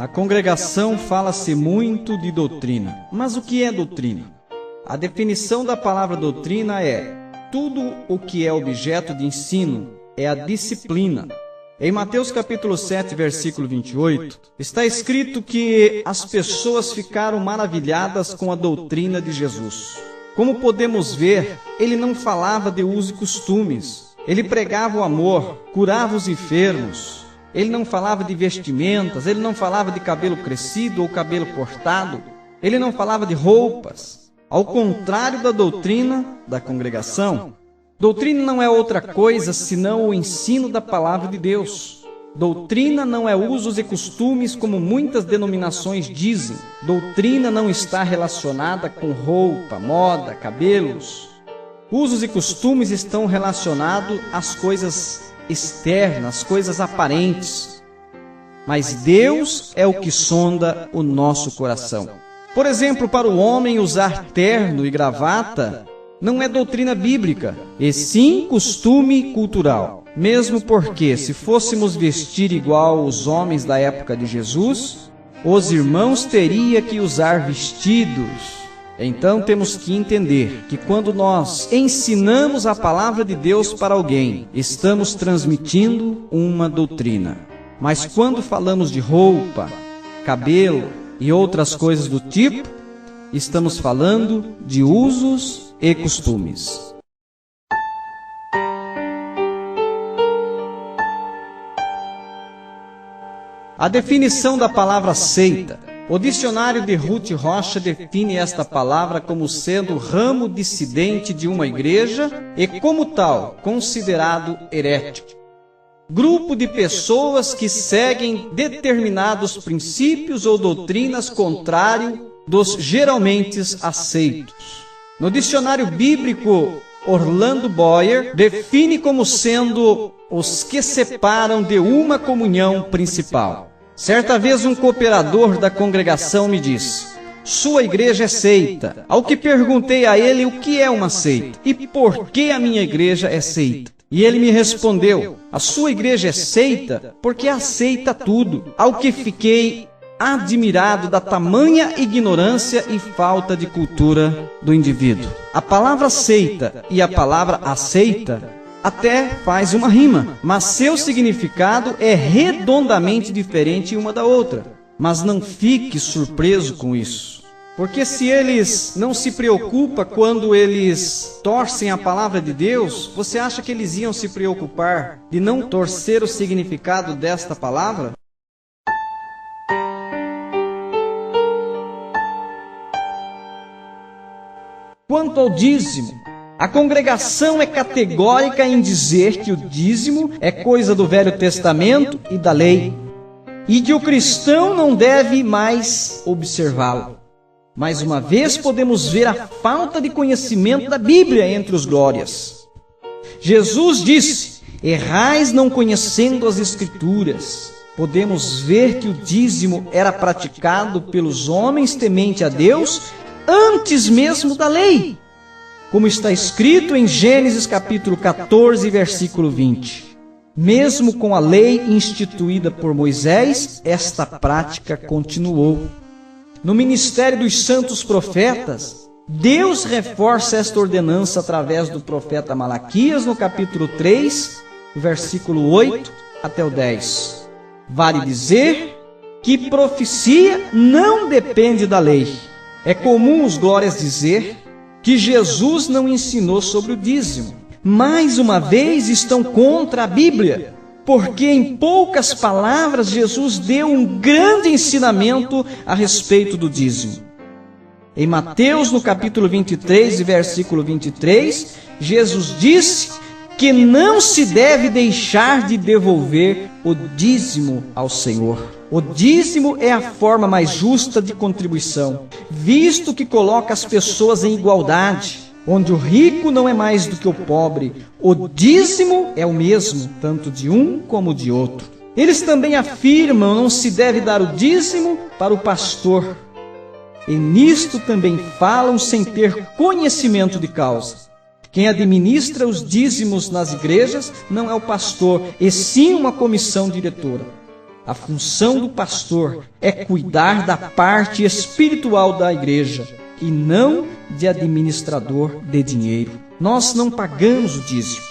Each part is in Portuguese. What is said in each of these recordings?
congregação fala-se muito de doutrina. Mas o que é doutrina? A definição da palavra doutrina é: tudo o que é objeto de ensino é a disciplina. Em Mateus capítulo 7, versículo 28, está escrito que as pessoas ficaram maravilhadas com a doutrina de Jesus. Como podemos ver, ele não falava de usos e costumes. Ele pregava o amor, curava os enfermos. Ele não falava de vestimentas, ele não falava de cabelo crescido ou cabelo cortado. Ele não falava de roupas. Ao contrário da doutrina da congregação, doutrina não é outra coisa senão o ensino da palavra de Deus. Doutrina não é usos e costumes como muitas denominações dizem. Doutrina não está relacionada com roupa, moda, cabelos. Usos e costumes estão relacionados às coisas externas, coisas aparentes. Mas Deus é o que sonda o nosso coração. Por exemplo, para o homem usar terno e gravata não é doutrina bíblica, e sim costume cultural. Mesmo porque, se fôssemos vestir igual os homens da época de Jesus, os irmãos teriam que usar vestidos. Então temos que entender que quando nós ensinamos a palavra de Deus para alguém, estamos transmitindo uma doutrina. Mas quando falamos de roupa, cabelo e outras coisas do tipo, estamos falando de usos e costumes. A definição da palavra seita. O dicionário de Ruth Rocha define esta palavra como sendo ramo dissidente de uma igreja e, como tal, considerado herético. Grupo de pessoas que seguem determinados princípios ou doutrinas contrários dos geralmente aceitos. No dicionário bíblico, Orlando Boyer define como sendo os que separam de uma comunhão principal. Certa vez um cooperador da congregação me disse: sua igreja é seita. Ao que perguntei a ele o que é uma seita e por que a minha igreja é seita. E ele me respondeu: a sua igreja é seita porque aceita tudo. Ao que fiquei admirado da tamanha ignorância e falta de cultura do indivíduo. A palavra seita e a palavra aceita até faz uma rima, mas seu significado é redondamente diferente uma da outra. Mas não fique surpreso com isso, porque se eles não se preocupam quando eles torcem a palavra de Deus, você acha que eles iam se preocupar de não torcer o significado desta palavra? Quanto ao dízimo, a congregação é categórica em dizer que o dízimo é coisa do Velho Testamento e da lei, e que o cristão não deve mais observá-lo. Mais uma vez podemos ver a falta de conhecimento da Bíblia entre os glórias. Jesus disse: errais não conhecendo as Escrituras. Podemos ver que o dízimo era praticado pelos homens temente a Deus antes mesmo da lei, como está escrito em Gênesis capítulo 14, versículo 20. Mesmo com a lei instituída por Moisés, esta prática continuou. No ministério dos santos profetas, Deus reforça esta ordenança através do profeta Malaquias, no capítulo 3, versículo 8 até o 10. Vale dizer que profecia não depende da lei. É comum os glórias dizer que Jesus não ensinou sobre o dízimo. Mais uma vez estão contra a Bíblia, porque em poucas palavras Jesus deu um grande ensinamento a respeito do dízimo. Em Mateus, no capítulo 23, versículo 23, Jesus disse que não se deve deixar de devolver o dízimo ao Senhor. O dízimo é a forma mais justa de contribuição, visto que coloca as pessoas em igualdade, onde o rico não é mais do que o pobre. O dízimo é o mesmo, tanto de um como de outro. Eles também afirmam que não se deve dar o dízimo para o pastor. E nisto também falam sem ter conhecimento de causa. Quem administra os dízimos nas igrejas não é o pastor, e sim uma comissão diretora. A função do pastor é cuidar da parte espiritual da igreja e não de administrador de dinheiro. Nós não pagamos o dízimo,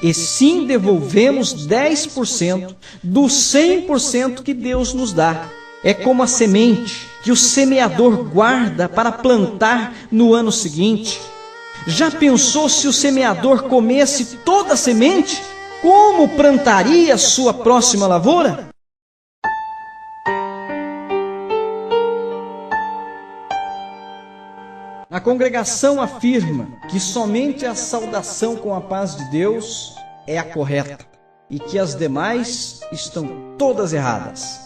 e sim devolvemos 10% do 100% que Deus nos dá. É como a semente que o semeador guarda para plantar no ano seguinte. Já pensou se o semeador comesse toda a semente? Como plantaria sua próxima lavoura? A congregação afirma que somente a saudação com a paz de Deus é a correta e que as demais estão todas erradas,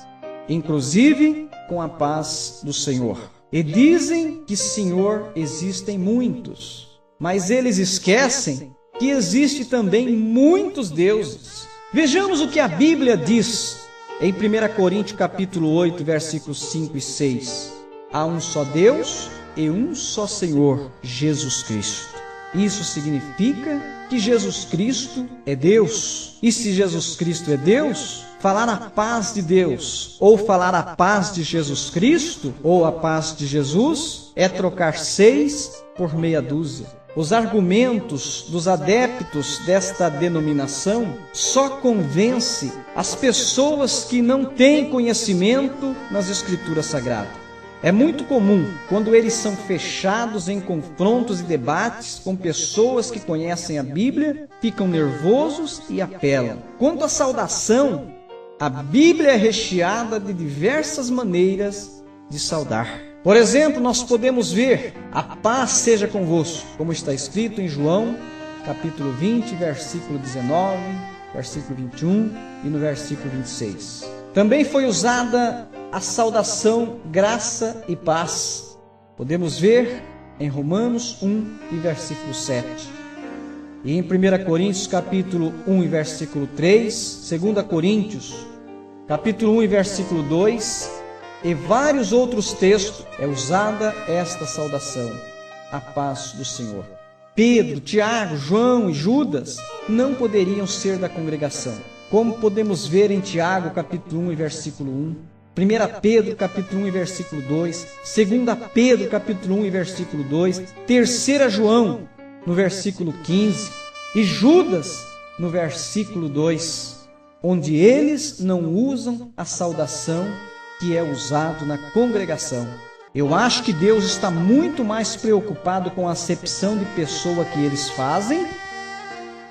inclusive com a paz do Senhor. E dizem que Senhor existem muitos, mas eles esquecem que existe também muitos deuses. Vejamos o que a Bíblia diz em 1 Coríntios capítulo 8, versículos 5 e 6. Há um só Deus e um só Senhor, Jesus Cristo. Isso significa que Jesus Cristo é Deus. E se Jesus Cristo é Deus, falar a paz de Deus, ou falar a paz de Jesus Cristo, ou a paz de Jesus, é trocar 6 por meia dúzia. Os argumentos dos adeptos desta denominação só convence as pessoas que não têm conhecimento nas Escrituras Sagradas. É muito comum, quando eles são fechados em confrontos e debates com pessoas que conhecem a Bíblia, ficam nervosos e apelam. Quanto à saudação, a Bíblia é recheada de diversas maneiras de saudar. Por exemplo, nós podemos ver: a paz seja convosco, como está escrito em João, capítulo 20, versículo 19, versículo 21 e no versículo 26. Também foi usada a saudação graça e paz. Podemos ver em Romanos 1 e versículo 7. E em 1 Coríntios capítulo 1 e versículo 3, 2 Coríntios capítulo 1 e versículo 2, e vários outros textos é usada esta saudação, a paz do Senhor. Pedro, Tiago, João e Judas não poderiam ser da congregação, como podemos ver em Tiago capítulo 1 e versículo 1, 1 Pedro capítulo 1 e versículo 2, 2 Pedro capítulo 1 e versículo 2, 3 João no versículo 15 e Judas no versículo 2, onde eles não usam a saudação que é usado na congregação. Eu acho que Deus está muito mais preocupado com a acepção de pessoa que eles fazem,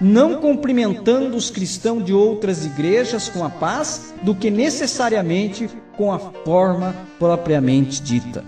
não cumprimentando os cristãos de outras igrejas com a paz, do que necessariamente com a forma propriamente dita.